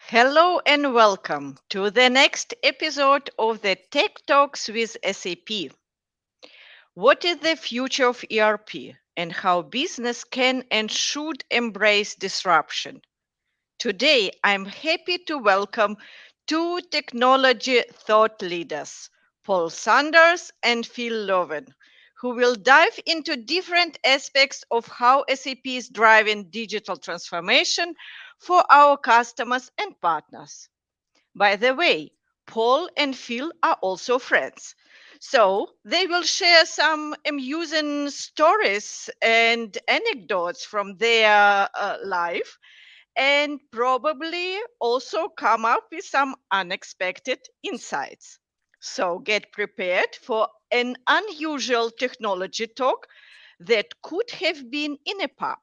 Hello and welcome to the next episode of the Tech Talks with SAP. What is the future of ERP and how business can and should embrace disruption? Today, I'm happy to welcome two technology thought leaders, Paul Sanders and Phil Loven, who will dive into different aspects of how SAP is driving digital transformation for our customers and partners. By the way, Paul and Phil are also friends. So they will share some amusing stories and anecdotes from their life and probably also come up with some unexpected insights. So get prepared for an unusual technology talk that could have been in a pub.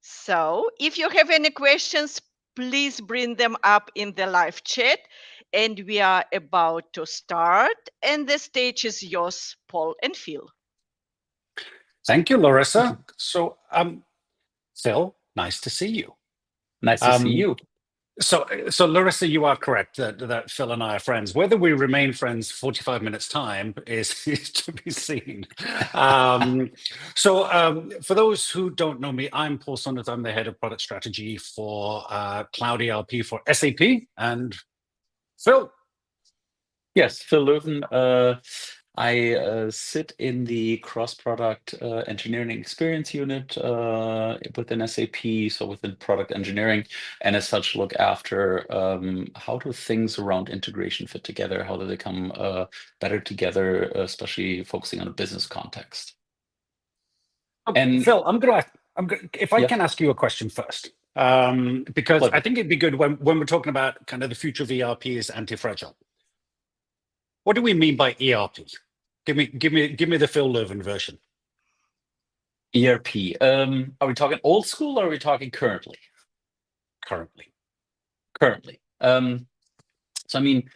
So if you have any questions, please bring them up in the live chat. And we are about to start. And the stage is yours, Paul and Phil. Thank you, Larissa. So, Phil, nice to see you. Nice to see you. So Larissa, you are correct that Phil and I are friends. Whether we remain friends 45 minutes time is to be seen. For those who don't know me, I'm Paul Saunders. I'm the head of product strategy for Cloud ERP for SAP. And Phil. Yes, Phil Löwen. I sit in the cross-product engineering experience unit within SAP, so within product engineering, and as such look after how do things around integration fit together, how do they come better together, especially focusing on a business context. And Phil, if I can ask you a question first, because I think it'd be good when we're talking about kind of the future of ERP is anti-fragile. What do we mean by ERP? Give me the Phil Löwen version. ERP. Are we talking old school or are we talking currently? Currently. So I mean,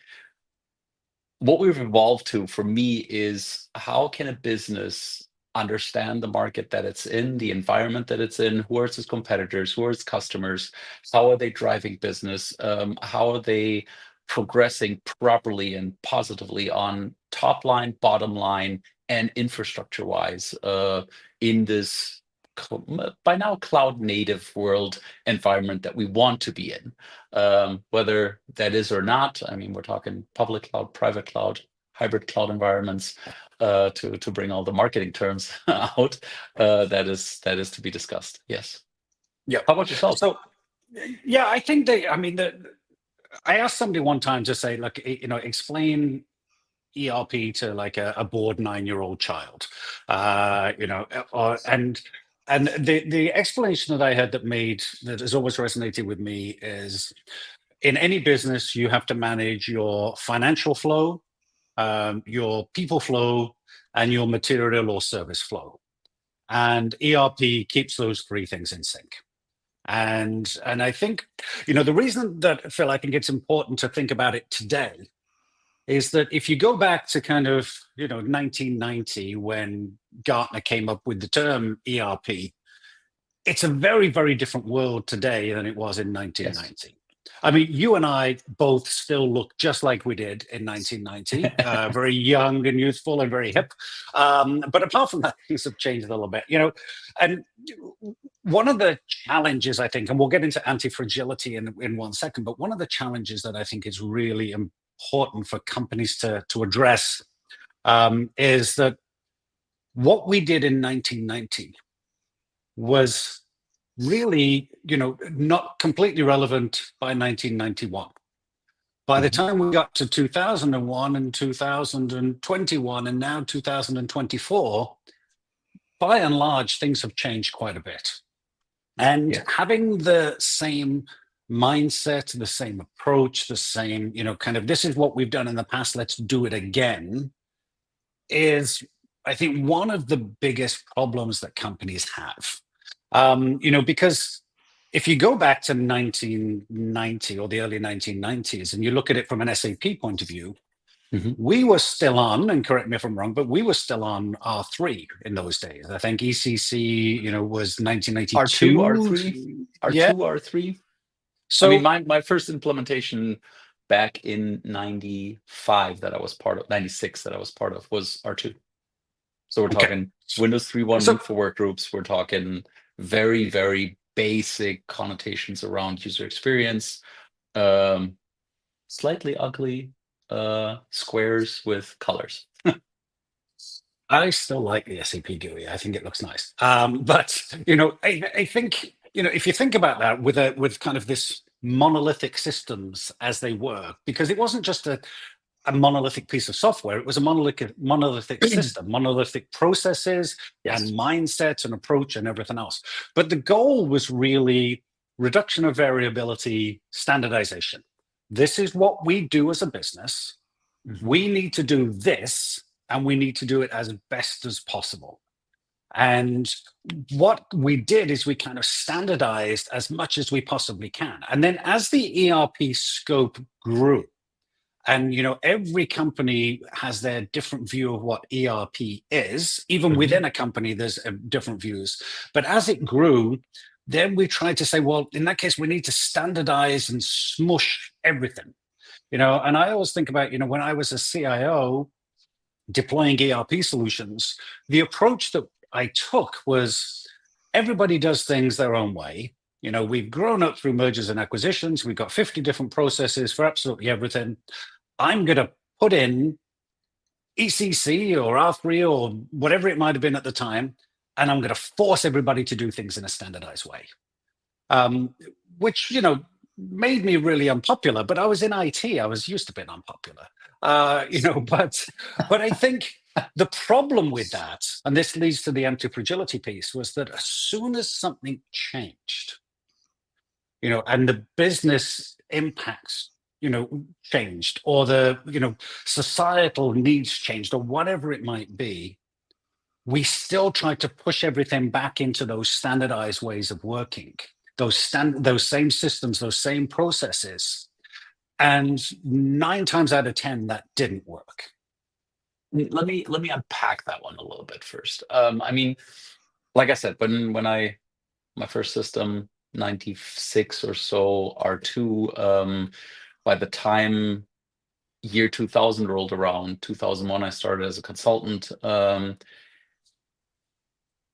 what we've evolved to for me is how can a business understand the market that it's in, the environment that it's in, who are its competitors, who are its customers, how are they driving business, how are they progressing properly and positively on top line, bottom line, and infrastructure wise in this by now cloud native world environment that we want to be in, whether that is or not. I mean, we're talking public cloud, private cloud, hybrid cloud environments, to bring all the marketing terms out. That is to be discussed. Yes. Yeah. How about yourself? So, yeah, I think I asked somebody one time to say, like, explain ERP to like a bored 9-year-old child, and the explanation that I had that has always resonated with me is, in any business, you have to manage your financial flow, your people flow, and your material or service flow. And ERP keeps those three things in sync. And I think, the reason that, Phil, I think it's important to think about it today is that if you go back to kind of, 1990, when Gartner came up with the term ERP, it's a very, very different world today than it was in 1990. Yes. I mean, you and I both still look just like we did in 1990, very young and youthful and very hip. But apart from that, things have changed a little bit, and one of the challenges, I think, and we'll get into antifragility in 1 second, but one of the challenges that I think is really important for companies to address is that what we did in 1990 was really, not completely relevant by 1991. By the time we got to 2001 and 2021 and now 2024, by and large, things have changed quite a bit. And having the same mindset, the same approach, the same, kind of, this is what we've done in the past, let's do it again, is, I think, one of the biggest problems that companies have. Because if you go back to 1990 or the early 1990s and you look at it from an SAP point of view, we were still on, and correct me if I'm wrong, but we were still on R3 in those days. I think ECC, was 1992. R2, R3. I mean, So, my first implementation back in 95 that I was part of, 96 that I was part of, was R2. So we're okay. talking Windows 3.1 So for work groups. We're talking very, very basic connotations around user experience. Slightly ugly squares with colors. I still like the SAP GUI. I think it looks nice. But I think if you think about that with kind of this monolithic systems as they were, because it wasn't just a monolithic piece of software; it was a monolithic system, monolithic processes and Yes. mindsets and approach and everything else. But the goal was really reduction of variability, standardization. This is what we do as a business. We need to do this, and we need to do it as best as possible. And what we did is we kind of standardized as much as we possibly can. And then as the ERP scope grew, and every company has their different view of what ERP is. Even within a company, there's different views. But as it grew, then we tried to say, well, in that case, we need to standardize and smush everything. And I always think about, when I was a CIO deploying ERP solutions, the approach that I took was everybody does things their own way. We've grown up through mergers and acquisitions. We've got 50 different processes for absolutely everything. I'm going to put in ECC or R3 or whatever it might have been at the time, and I'm going to force everybody to do things in a standardized way. Which made me really unpopular. But I was in IT. I was used to being unpopular. But I think the problem with that, and this leads to the anti-fragility piece, was that as soon as something changed, and the business impacts, changed, or the societal needs changed, or whatever it might be, we still try to push everything back into those standardized ways of working, those same systems, those same processes. And 9 times out of 10, that didn't work. Let me unpack that one a little bit first. I mean, like I said, when my first system, 96 or so, R2, by the time year 2000 rolled around, 2001, I started as a consultant.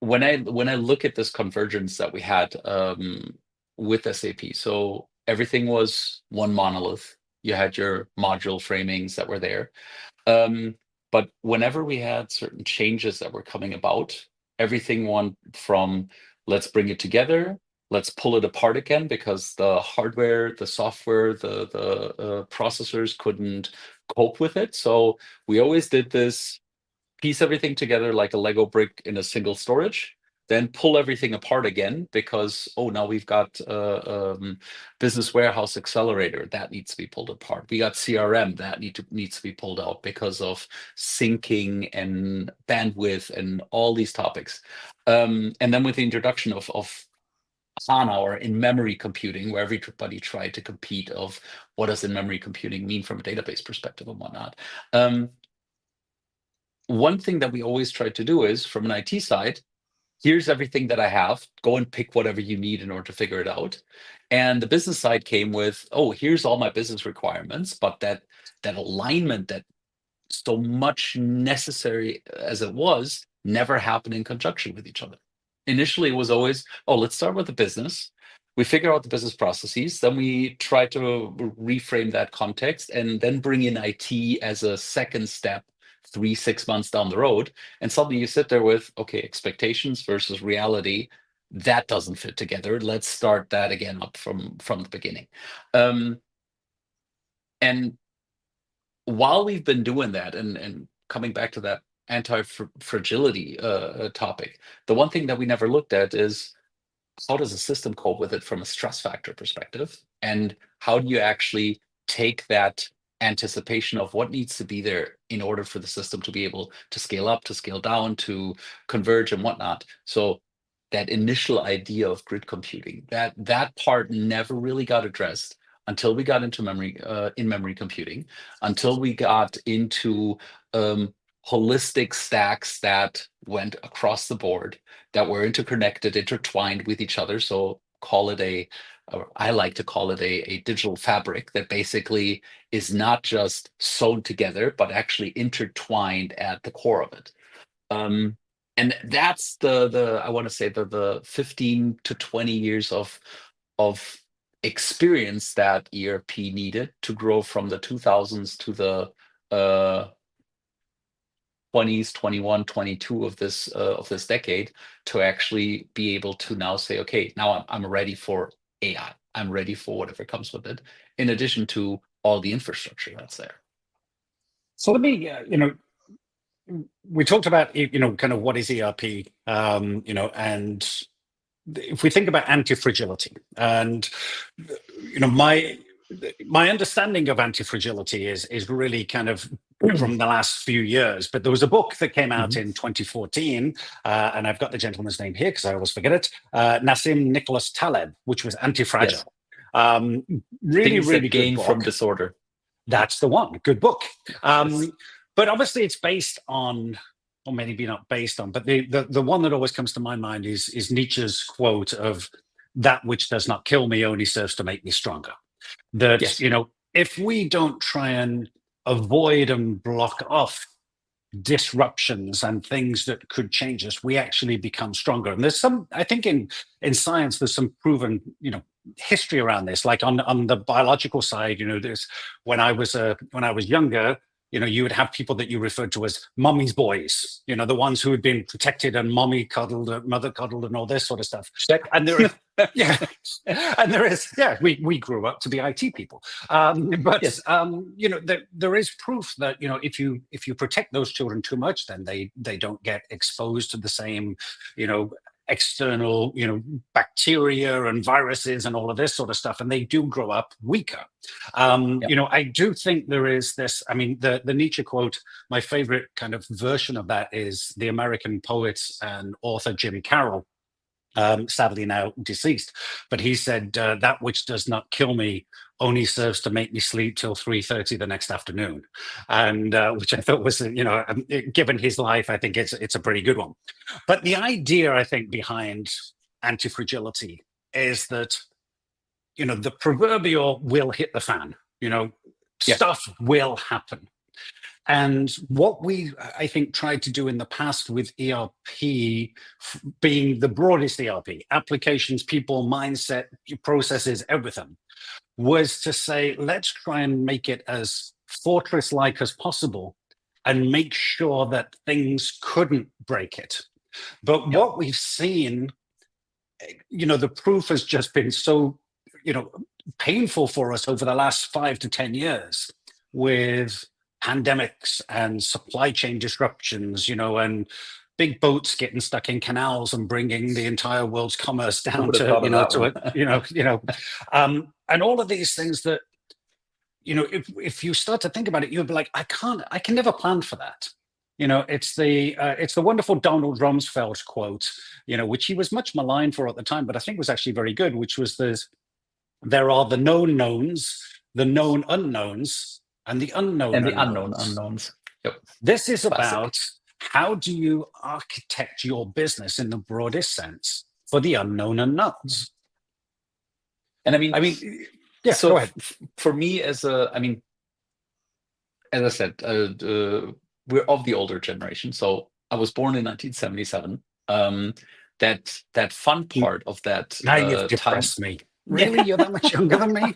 When I look at this convergence that we had with SAP, so everything was one monolith. You had your module framings that were there. But whenever we had certain changes that were coming about, everything went from let's bring it together, let's pull it apart again, because the hardware, the software, the processors couldn't cope with it. So we always did this: piece everything together like a Lego brick in a single storage, then pull everything apart again, because now we've got business warehouse accelerator that needs to be pulled apart. We got CRM that needs to be pulled out because of syncing and bandwidth and all these topics. And then with the introduction of HANA, or in-memory computing, where everybody tried to compete of what does in-memory computing mean from a database perspective and whatnot. One thing that we always try to do is, from an IT side, here's everything that I have, go and pick whatever you need in order to figure it out. And the business side came with, here's all my business requirements, but that alignment, that so much necessary as it was, never happened in conjunction with each other. Initially, it was always, let's start with the business. We figure out the business processes, then we try to reframe that context, and then bring in IT as a second step 3-6 months down the road. And suddenly you sit there with, expectations versus reality. That doesn't fit together. Let's start that again up from the beginning. And while we've been doing that, and coming back to that anti-fragility topic, the one thing that we never looked at is, how does a system cope with it from a stress factor perspective? And how do you actually take that anticipation of what needs to be there in order for the system to be able to scale up, to scale down, to converge and whatnot? So that initial idea of grid computing, that part never really got addressed until we got into in-memory computing, until we got into holistic stacks that went across the board, that were interconnected, intertwined with each other. So call it a or I like to call it a digital fabric that basically is not just sewn together, but actually intertwined at the core of it. And that's the I want to say the 15 to 20 years of experience that ERP needed to grow from the 2000s to the 20s, 21, 22 of this decade, to actually be able to now say, okay, now I'm ready for AI. I'm ready for whatever comes with it, in addition to all the infrastructure that's there. So let me, we talked about, kind of what is ERP, and if we think about antifragility, and my understanding of antifragility is really kind of from the last few years. But there was a book that came out in 2014, and I've got the gentleman's name here because I always forget it, Nassim Nicholas Taleb, which was Antifragile. Yes. Really, Things really that good gain book. from disorder. That's the one. Good book. Yes. But obviously it's based on, or maybe not based on, but the one that always comes to my mind is Nietzsche's quote of, "That which does not kill me only serves to make me stronger." That, Yes. if we don't try and avoid and block off disruptions and things that could change us, we actually become stronger. And there's some, I think in science, there's some proven, history around this. Like on the biological side, there's when I was younger, you would have people that you referred to as mommy's boys, the ones who had been protected and mommy cuddled, mother cuddled, and all this sort of stuff. Check. And there is, yeah, and there is, we grew up to be IT people. But Yes. there is proof that if you protect those children too much, then they don't get exposed to the same, external, bacteria and viruses and all of this sort of stuff, and they do grow up weaker. I do think there is this, the Nietzsche quote, my favorite kind of version of that is the American poet and author Jim Carroll, sadly now deceased, but he said, that which does not kill me only serves to make me sleep till 3:30 the next afternoon. And which I thought was, given his life, I think it's a pretty good one. But the idea, I think, behind antifragility is that, the proverbial will hit the fan, stuff will happen. And what we, I think, tried to do in the past with ERP, being the broadest ERP, applications, people, mindset, processes, everything, was to say, let's try and make it as fortress-like as possible and make sure that things couldn't break it. But what we've seen, the proof has just been so, painful for us over the last 5 to 10 years with pandemics and supply chain disruptions, and big boats getting stuck in canals and bringing the entire world's commerce down to, and all of these things that, if you start to think about it, you'll be like, I can never plan for that. It's the wonderful Donald Rumsfeld quote, which he was much maligned for at the time, but I think was actually very good, which was there are the known knowns, the known unknowns, and the unknown unknowns. Yep. This is about how do you architect your business in the broadest sense for the unknown unknowns. And yeah. So go ahead. For me, as I said, we're of the older generation. So I was born in 1977. That fun part of that. Now you've depressed me. Really, you're that much younger than me?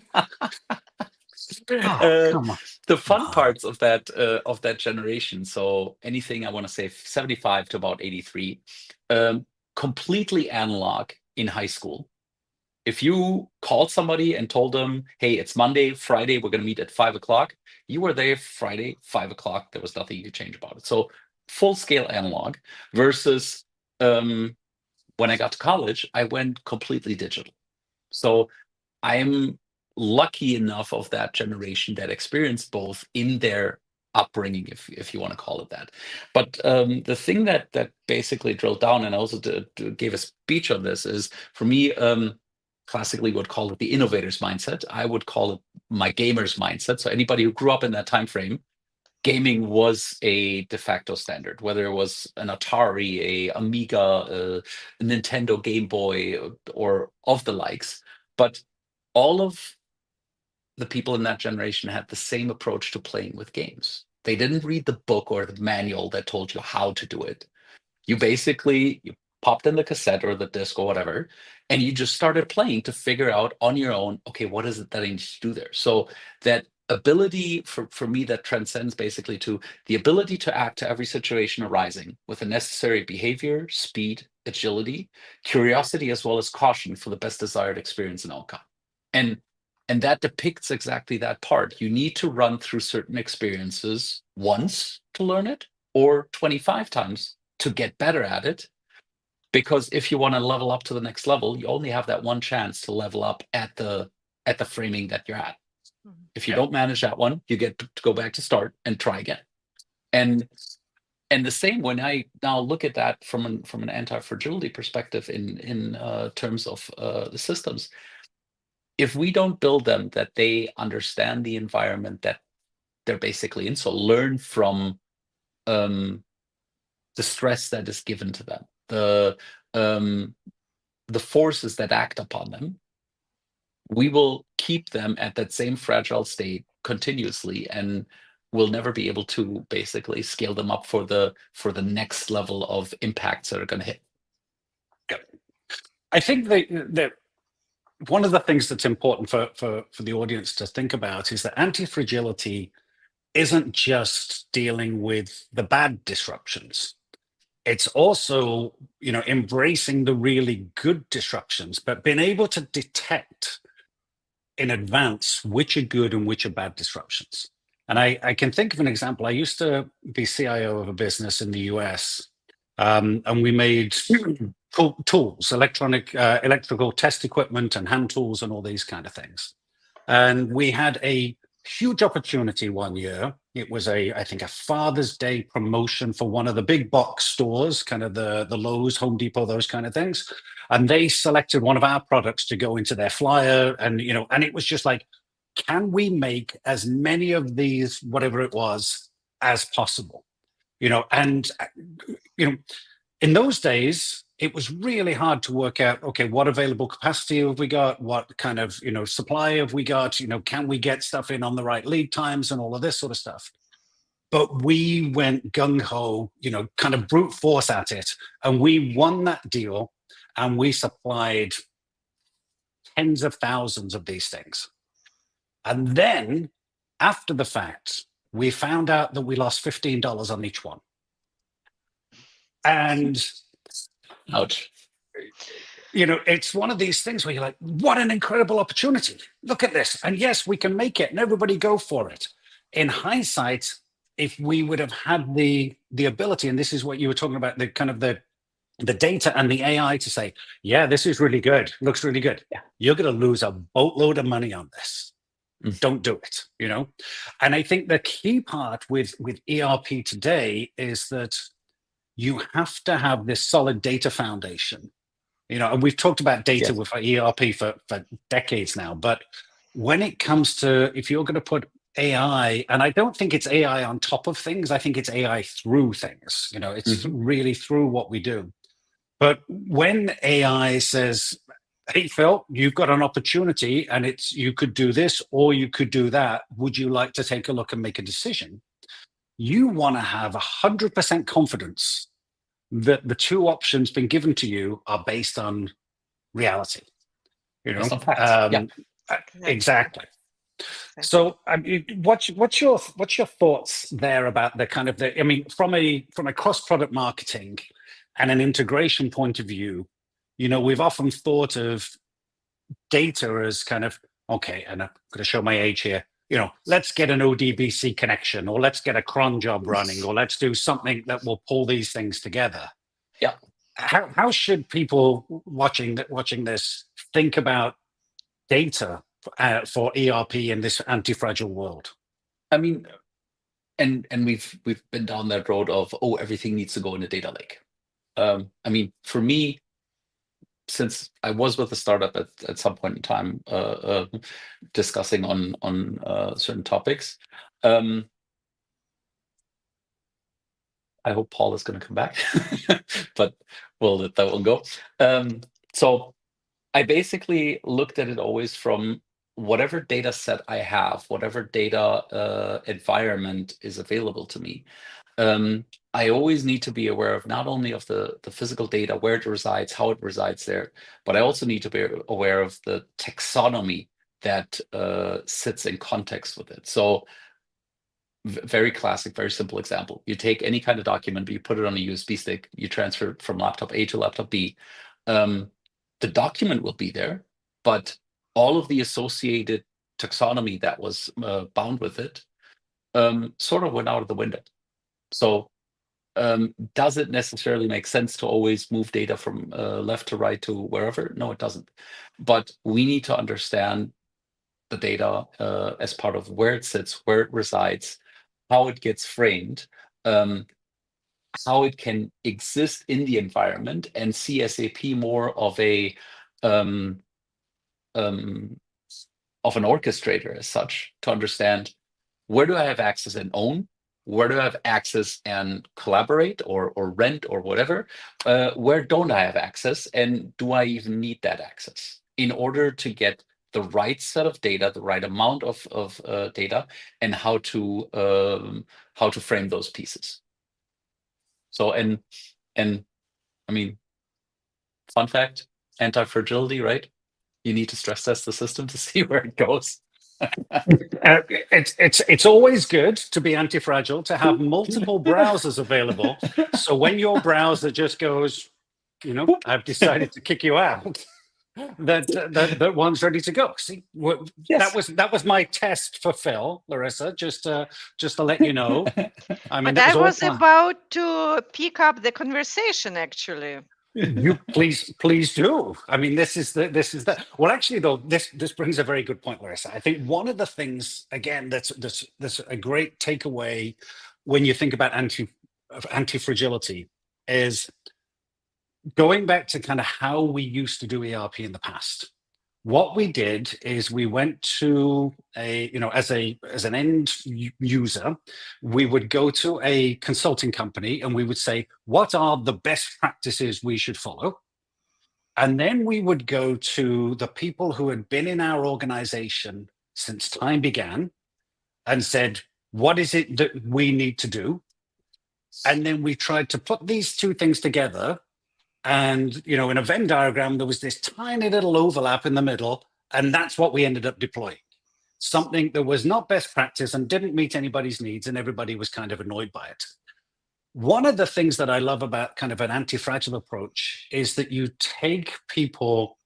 Come on. The fun parts of that generation. So anything I want to say 75 to about 83, completely analog in high school. If you called somebody and told them, hey, it's Monday, Friday, we're going to meet at 5:00, you were there Friday, 5:00. There was nothing you could change about it. So full scale analog versus when I got to college, I went completely digital. So I'm lucky enough of that generation that experienced both in their upbringing, if you want to call it that. But the thing that basically drilled down, and I also gave a speech on this, is for me, classically would call it the innovator's mindset. I would call it my gamer's mindset. So anybody who grew up in that time frame, gaming was a de facto standard, whether it was an Atari, a Amiga, a Nintendo Game Boy, or of the likes. But all of the people in that generation had the same approach to playing with games. They didn't read the book or the manual that told you how to do it. You popped in the cassette or the disc or whatever, and you just started playing to figure out on your own, okay, what is it that I need to do there? So that ability for me that transcends basically to the ability to act to every situation arising with the necessary behavior, speed, agility, curiosity, as well as caution for the best desired experience and outcome. And that depicts exactly that part. You need to run through certain experiences once to learn it, or 25 times to get better at it. Because if you want to level up to the next level, you only have that one chance to level up at the framing that you're at. If you don't manage that one, you get to go back to start and try again. And the same when I now look at that from an anti-fragility perspective in terms of the systems, if we don't build them that they understand the environment that they're basically in, so learn from the stress that is given to them, the forces that act upon them, we will keep them at that same fragile state continuously, and we'll never be able to basically scale them up for the next level of impacts that are going to hit. I think that one of the things that's important for the audience to think about is that anti-fragility isn't just dealing with the bad disruptions. It's also, embracing the really good disruptions, but being able to detect in advance which are good and which are bad disruptions. And I can think of an example. I used to be CIO of a business in the US, and we made tools, electrical test equipment and hand tools and all these kind of things. And we had a huge opportunity one year. It was I think a Father's Day promotion for one of the big box stores, kind of the Lowe's, Home Depot, those kind of things. And they selected one of our products to go into their flyer. And, and it was just like, can we make as many of these, whatever it was, as possible? And, in those days, it was really hard to work out, okay, what available capacity have we got? What kind of, supply have we got? Can we get stuff in on the right lead times and all of this sort of stuff? But we went gung-ho, kind of brute force at it. And we won that deal, and we supplied tens of thousands of these things. And then after the fact, we found out that we lost $15 on each one. And ouch. It's one of these things where you're like, what an incredible opportunity. Look at this. And yes, we can make it, and everybody go for it. In hindsight, if we would have had the ability, and this is what you were talking about, the kind of the data and the AI to say, yeah, this is really good, looks really good. Yeah. You're going to lose a boatload of money on this. Don't do it, And I think the key part with ERP today is that you have to have this solid data foundation, and we've talked about data with ERP for decades now. But when it comes to, if you're going to put AI, and I don't think it's AI on top of things, I think it's AI through things, it's really through what we do. But when AI says, hey, Phil, you've got an opportunity, and you could do this or you could do that, would you like to take a look and make a decision? You want to have 100% confidence that the two options being given to you are based on reality. Based on facts. Exactly. So, what's your thoughts there about the kind of from a cross-product marketing and an integration point of view? We've often thought of data as kind of, okay, and I'm going to show my age here. Let's get an ODBC connection, or let's get a cron job running, or let's do something that will pull these things together. Yeah. How should people watching this think about data for ERP in this anti-fragile world? I mean, and we've been down that road of, everything needs to go in a data lake. For me, since I was with a startup at some point in time, discussing on certain topics, I hope Paul is going to come back, but we'll let that one go. So I basically looked at it always from whatever data set I have, whatever data environment is available to me. I always need to be aware of not only of the physical data, where it resides, how it resides there, but I also need to be aware of the taxonomy that sits in context with it. So very classic, very simple example. You take any kind of document, you put it on a USB stick, you transfer it from laptop A to laptop B. The document will be there, but all of the associated taxonomy that was bound with it sort of went out of the window. So does it necessarily make sense to always move data from left to right to wherever? No, it doesn't. But we need to understand the data as part of where it sits, where it resides, how it gets framed, how it can exist in the environment, and see SAP more of a um, um, of an orchestrator as such, to understand where do I have access and own, where do I have access and collaborate or rent or whatever, where don't I have access, and do I even need that access in order to get the right set of data, the right amount of data, and how to frame those pieces. So and I mean, fun fact, anti-fragility, right? You need to stress test the system to see where it goes. It's always good to be anti-fragile, to have multiple browsers available. So when your browser just goes, I've decided to kick you out, that one's ready to go. See, Yes. that was my test for Phil, Larissa, just to let you know. I mean, But that I was all was planned. about to pick up the conversation, actually. You please do. I mean, this is the well, actually, though, this brings a very good point, Larissa. I think one of the things, again, that's a great takeaway when you think about anti-fragility is going back to kind of how we used to do ERP in the past. What we did is we went to as an end user, we would go to a consulting company and we would say, what are the best practices we should follow? And then we would go to the people who had been in our organization since time began and said, what is it that we need to do? And then we tried to put these two things together. And, in a Venn diagram, there was this tiny little overlap in the middle. And that's what we ended up deploying. Something that was not best practice and didn't meet anybody's needs. And everybody was kind of annoyed by it. One of the things that I love about kind of an anti-fragile approach is that you take people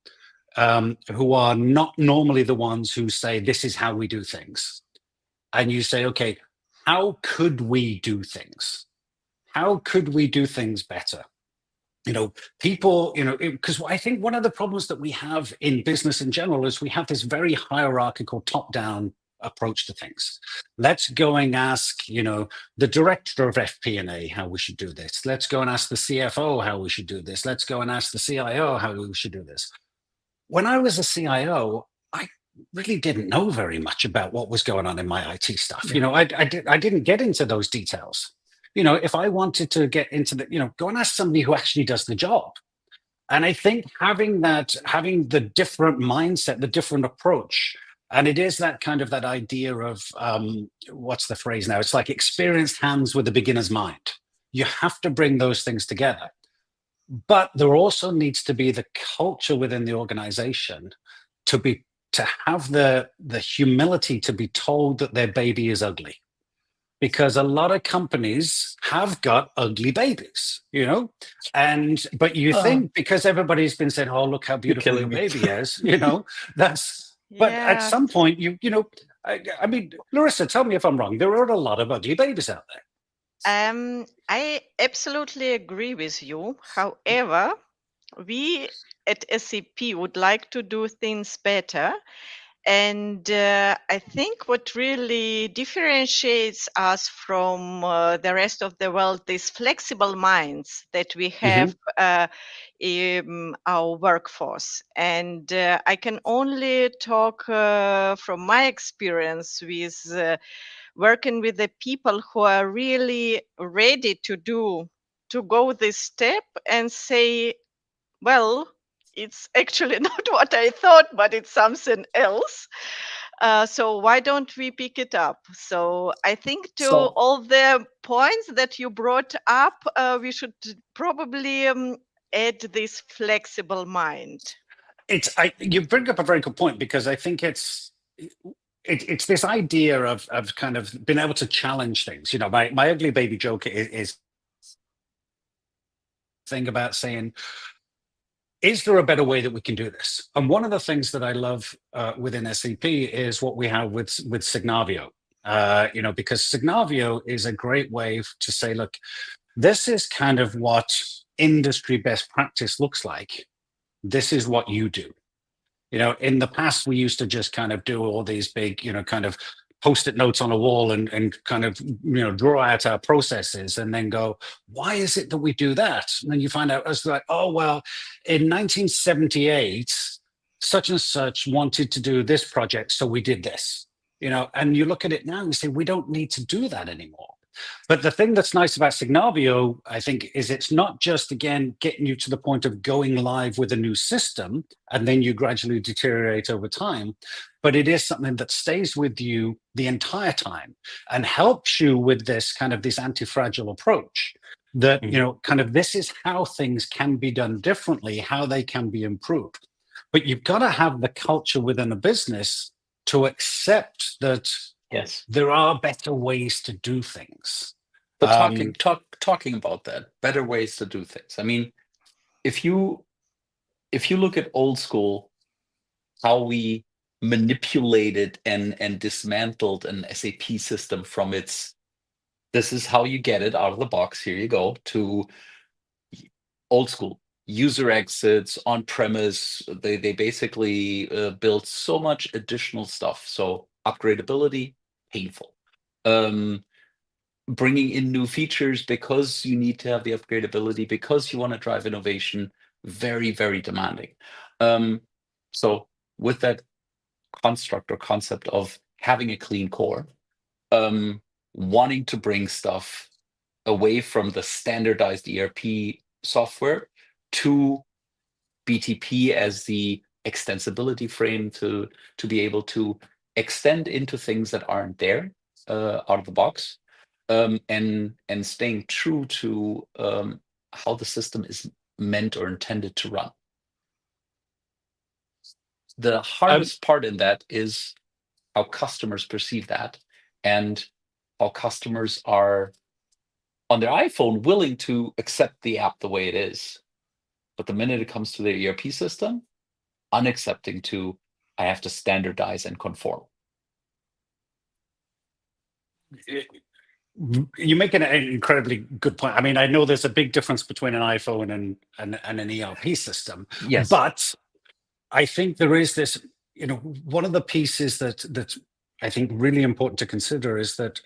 who are not normally the ones who say, this is how we do things. And you say, okay, how could we do things? How could we do things better? People, because I think one of the problems that we have in business in general is we have this very hierarchical top-down approach to things. Let's go and ask, the director of FP&A how we should do this. Let's go and ask the CFO how we should do this. Let's go and ask the CIO how we should do this. When I was a CIO, I really didn't know very much about what was going on in my IT stuff. Yeah. I didn't get into those details. If I wanted to get into go and ask somebody who actually does the job. And I think having the different mindset, the different approach, and it is that kind of that idea of what's the phrase now? It's like experienced hands with a beginner's mind. You have to bring those things together. But there also needs to be the culture within the organization to have the humility to be told that their baby is ugly. Because a lot of companies have got ugly babies, but you think because everybody's been saying, oh, look how beautiful your baby is, but at some point, I mean, Larissa, tell me if I'm wrong. There are a lot of ugly babies out there. I absolutely agree with you. However, we at SAP would like to do things better. And I think what really differentiates us from the rest of the world is flexible minds that we have in our workforce. And I can only talk from my experience with working with the people who are really ready to go this step and say, well, it's actually not what I thought, but it's something else. So why don't we pick it up? So I think to So all the points that you brought up, we should probably add this flexible mind. You bring up a very good point, because I think it's this idea of kind of being able to challenge things. My ugly baby joke is thing about saying, is there a better way that we can do this? And one of the things that I love within SAP is what we have with Signavio. Because Signavio is a great way to say, look, this is kind of what industry best practice looks like. This is what you do. In the past, we used to just kind of do all these big, kind of post-it notes on a wall and kind of, draw out our processes and then go, why is it that we do that? And then you find out, it's like, oh, well, in 1978, such and such wanted to do this project, so we did this, and you look at it now and you say, we don't need to do that anymore. But the thing that's nice about Signavio, I think, is it's not just, again, getting you to the point of going live with a new system and then you gradually deteriorate over time, but it is something that stays with you the entire time and helps you with this kind of this anti-fragile approach that, kind of this is how things can be done differently, how they can be improved. But you've got to have the culture within a business to accept that yes, there are better ways to do things. but talking about that, better ways to do things. I mean, if you look at old school, how we manipulated and dismantled an SAP system from its, this is how you get it out of the box, here you go, to old school user exits on premise. They basically built so much additional stuff. So upgradability, painful. Bringing in new features because you need to have the upgradability, because you want to drive innovation, very, very demanding. So with that construct or concept of having a clean core, wanting to bring stuff away from the standardized ERP software to BTP as the extensibility frame to be able to extend into things that aren't there out of the box, and staying true to how the system is meant or intended to run. The hardest part in that is how customers perceive that, and how customers are on their iPhone willing to accept the app the way it is. But the minute it comes to the ERP system, unaccepting to, I have to standardize and conform. You make an incredibly good point. I mean, I know there's a big difference between an iPhone and an ERP system. Yes. But I think there is this, one of the pieces that I think really important to consider is that,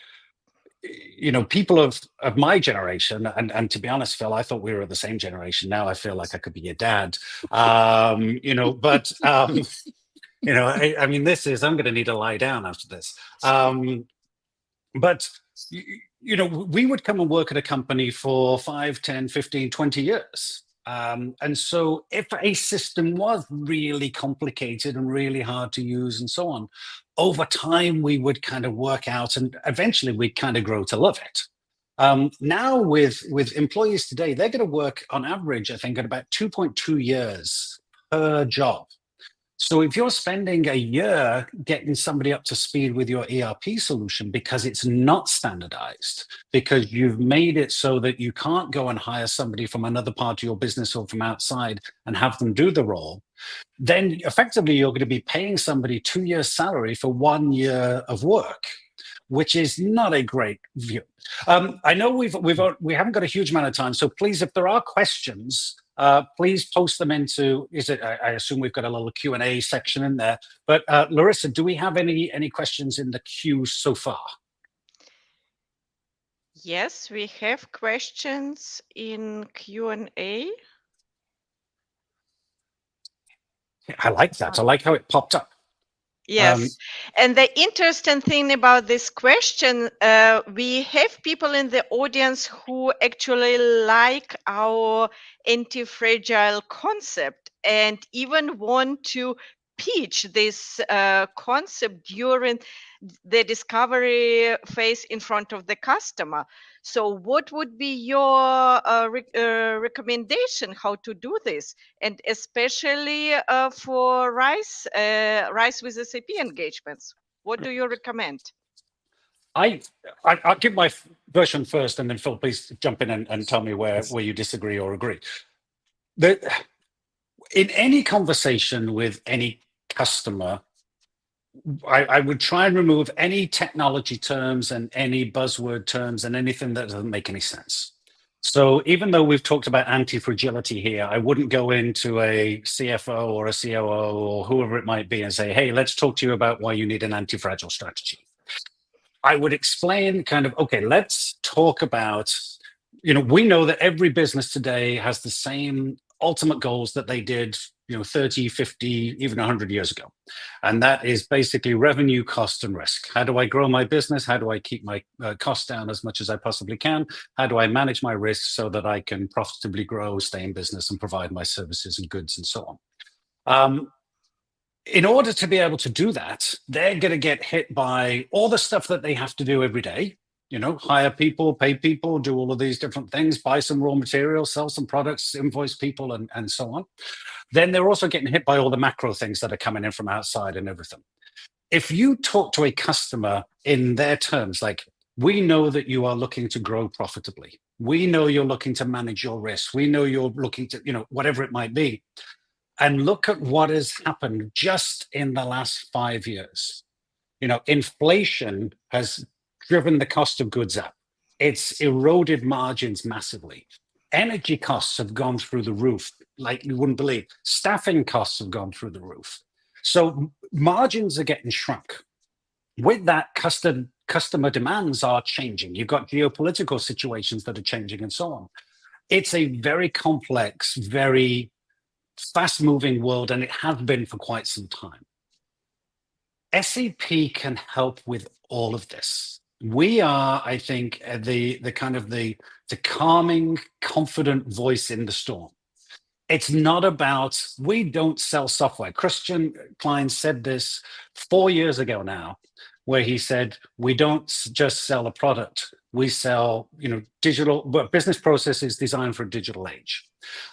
people of my generation, and to be honest, Phil, I thought we were the same generation. Now I feel like I could be your dad. I mean, I'm going to need to lie down after this. But, we would come and work at a company for 5, 10, 15, 20 years. And so if a system was really complicated and really hard to use and so on, over time, we would kind of work out and eventually we'd kind of grow to love it. Now with employees today, they're going to work on average, I think, at about 2.2 years per job. So if you're spending a year getting somebody up to speed with your ERP solution because it's not standardized, because you've made it so that you can't go and hire somebody from another part of your business or from outside and have them do the role, then effectively you're going to be paying somebody 2 years' salary for 1 year of work, which is not a great view. I know we haven't got a huge amount of time, so please, if there are questions, please post them into. I assume we've got a little Q&A section in there. But Larissa, do we have any questions in the queue so far? Yes, we have questions in Q&A. I like that. I like how it popped up. Yes. And the interesting thing about this question, we have people in the audience who actually like our anti-fragile concept. and even want to pitch this concept during the discovery phase in front of the customer. So what would be your recommendation how to do this, and especially for rise with SAP engagements? What do you recommend? I'll give my version first, and then Phil, please jump in and tell me where you disagree or agree. In any conversation with any customer, I would try and remove any technology terms and any buzzword terms and anything that doesn't make any sense. So even though we've talked about anti-fragility here, I wouldn't go into a CFO or a COO or whoever it might be and say, hey, let's talk to you about why you need an anti-fragile strategy. I would explain kind of, okay, let's talk about, we know that every business today has the same ultimate goals that they did, 30, 50, even 100 years ago. And that is basically revenue, cost, and risk. How do I grow my business? How do I keep my costs down as much as I possibly can? How do I manage my risks so that I can profitably grow, stay in business, and provide my services and goods and so on? In order to be able to do that, they're going to get hit by all the stuff that they have to do every day. Hire people, pay people, do all of these different things, buy some raw materials, sell some products, invoice people, and so on. Then they're also getting hit by all the macro things that are coming in from outside and everything. If you talk to a customer in their terms, like, we know that you are looking to grow profitably. We know you're looking to manage your risks. We know you're looking to, whatever it might be. And look at what has happened just in the last 5 years. Inflation has driven the cost of goods up. It's eroded margins massively. Energy costs have gone through the roof, like you wouldn't believe. Staffing costs have gone through the roof. So margins are getting shrunk. With that, customer demands are changing. You've got geopolitical situations that are changing and so on. It's a very complex, very fast-moving world, and it has been for quite some time. SAP can help with all of this. We are, I think, the kind of the calming, confident voice in the storm. It's not about, we don't sell software. Christian Klein said this 4 years ago now, where he said, we don't just sell a product. We sell, digital business processes designed for a digital age.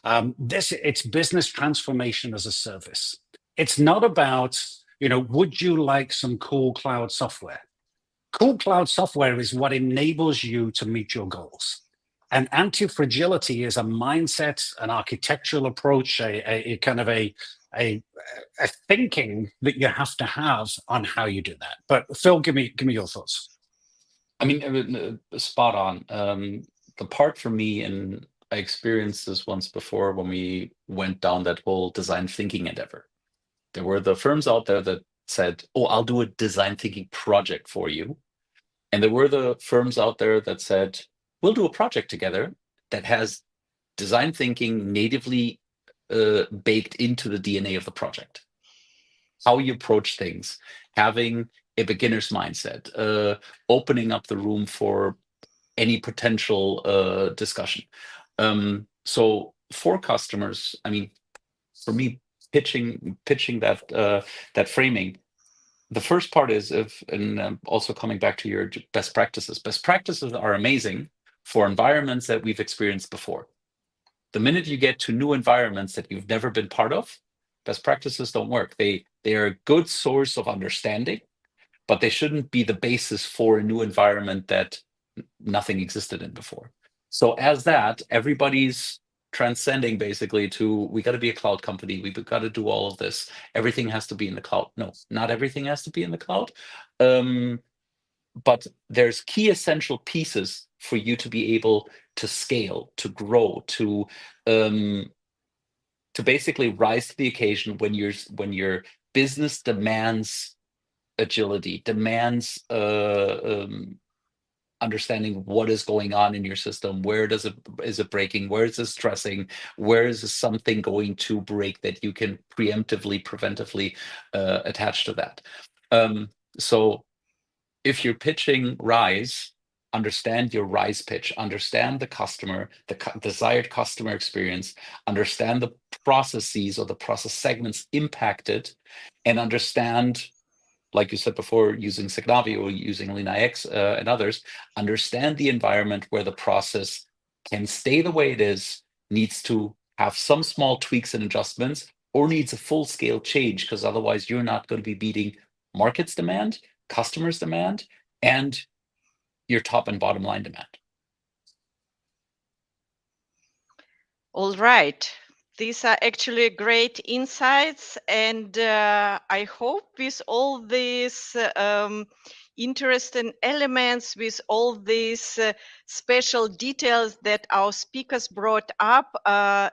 It's business transformation as a service. It's not about, would you like some cool cloud software? Cool cloud software is what enables you to meet your goals. And anti-fragility is a mindset, an architectural approach, a kind of a thinking that you have to have on how you do that. But Phil, give me your thoughts. I mean, spot on. The part for me, and I experienced this once before when we went down that whole design thinking endeavor. There were the firms out there that said, oh, I'll do a design thinking project for you. And there were the firms out there that said, we'll do a project together that has design thinking natively baked into the DNA of the project. How you approach things, having a beginner's mindset, opening up the room for any potential discussion. So for customers, I mean, for me, pitching that framing, the first part is also coming back to your best practices. Best practices are amazing for environments that we've experienced before. The minute you get to new environments that you've never been part of, best practices don't work. They are a good source of understanding, but they shouldn't be the basis for a new environment that nothing existed in before. So as that, everybody's transcending basically to, we got to be a cloud company. We've got to do all of this. Everything has to be in the cloud. No, not everything has to be in the cloud. But there's key essential pieces for you to be able to scale, to grow, to basically rise to the occasion when your business demands agility, demands understanding what is going on in your system. Where is it breaking? Where is it stressing? Where is something going to break that you can preventively attach to that? So if you're pitching Rise, understand your rise pitch, understand the customer, the desired customer experience, understand the processes or the process segments impacted, and understand, like you said before, using Signavi or using LeanIX and others, understand the environment where the process can stay the way it is, needs to have some small tweaks and adjustments, or needs a full-scale change, because otherwise you're not going to be meeting market's demand, customers' demand, and your top and bottom line demand. All right. These are actually great insights. And I hope with all these interesting elements, with all these special details that our speakers brought up,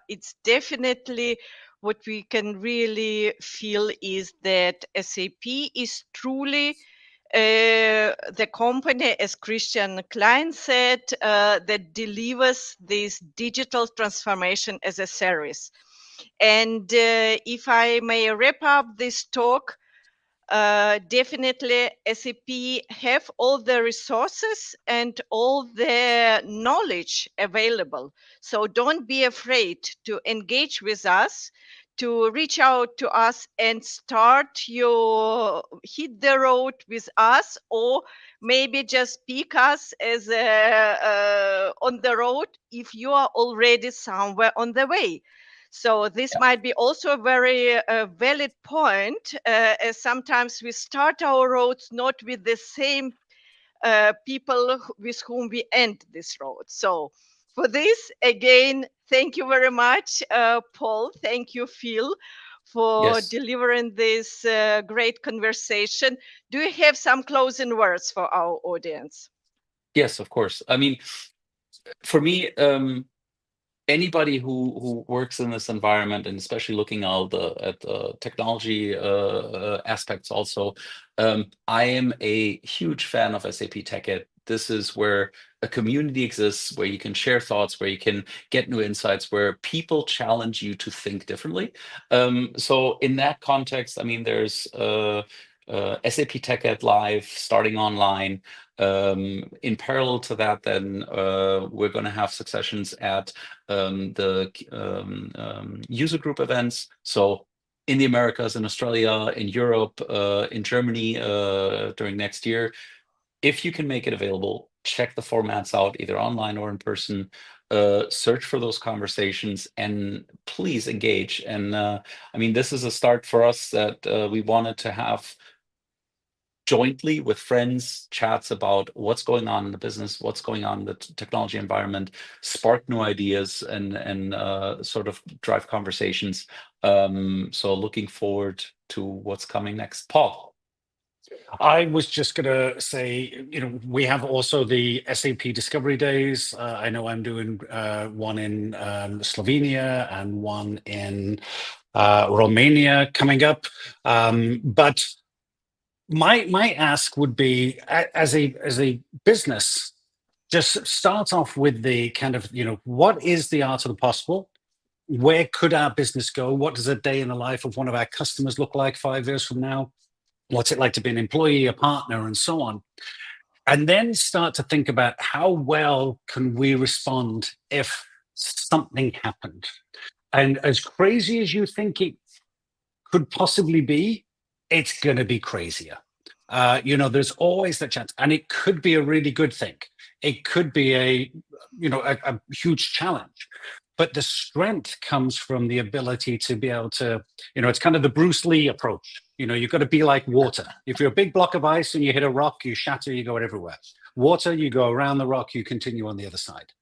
it's definitely what we can really feel is that SAP is truly the company, as Christian Klein said, that delivers this digital transformation as a service. And if I may wrap up this talk, definitely SAP have all the resources and all the knowledge available. So don't be afraid to engage with us, to reach out to us and start your hit the road with us, or maybe just pick us as on the road if you are already somewhere on the way. So this might be also a very valid point, as sometimes we start our roads not with the same people with whom we end this road. So for this, again, thank you very much, Paul. Thank you, Phil, for Yes. delivering this great conversation. Do you have some closing words for our audience? Yes, of course. I mean, for me, anybody who works in this environment, and especially looking at the technology aspects also, I am a huge fan of SAP TechEd. This is where a community exists, where you can share thoughts, where you can get new insights, where people challenge you to think differently. So in that context, I mean, there's SAP TechEd Live starting online. In parallel to that, then we're going to have successions at the user group events. So in the Americas, in Australia, in Europe, in Germany during next year. If you can make it available, check the formats out, either online or in person. Search for those conversations and please engage. And I mean, this is a start for us that we wanted to have jointly with friends, chats about what's going on in the business, what's going on in the technology environment, spark new ideas, and sort of drive conversations. So looking forward to what's coming next. Paul. I was just going to say, we have also the SAP Discovery Days. I know I'm doing one in Slovenia and one in Romania coming up. But my ask would be, as a business, just start off with the kind of, what is the art of the possible? Where could our business go? What does a day in the life of one of our customers look like 5 years from now? What's it like to be an employee, a partner, and so on? And then start to think about how well can we respond if something happened. And as crazy as you think it could possibly be, it's going to be crazier. There's always that chance, and it could be a really good thing. It could be a huge challenge. But the strength comes from the ability to be able to, it's kind of the Bruce Lee approach. You've got to be like water. If you're a big block of ice and you hit a rock, you shatter, you go everywhere. Water, you go around the rock, you continue on the other side.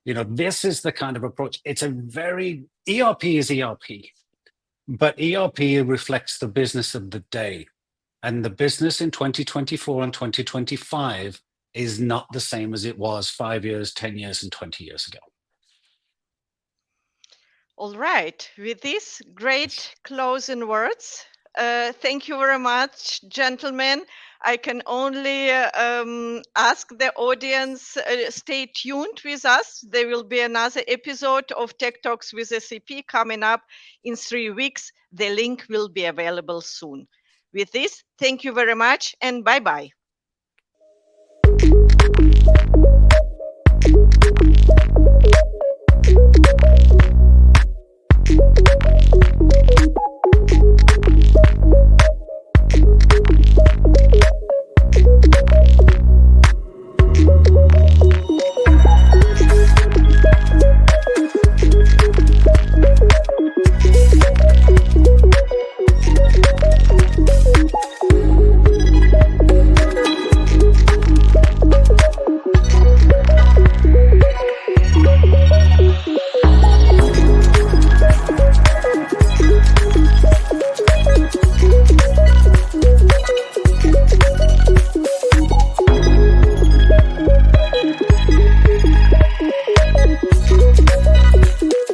This is the kind of approach. It's a very, ERP is ERP, but ERP reflects the business of the day. And the business in 2024 and 2025 is not the same as it was 5 years, 10 years, and 20 years ago. All right. With these great closing words, thank you very much, gentlemen. I can only ask the audience, stay tuned with us. There will be another episode of Tech Talks with SAP coming up in 3 weeks. The link will be available soon. With this, thank you very much and bye-bye.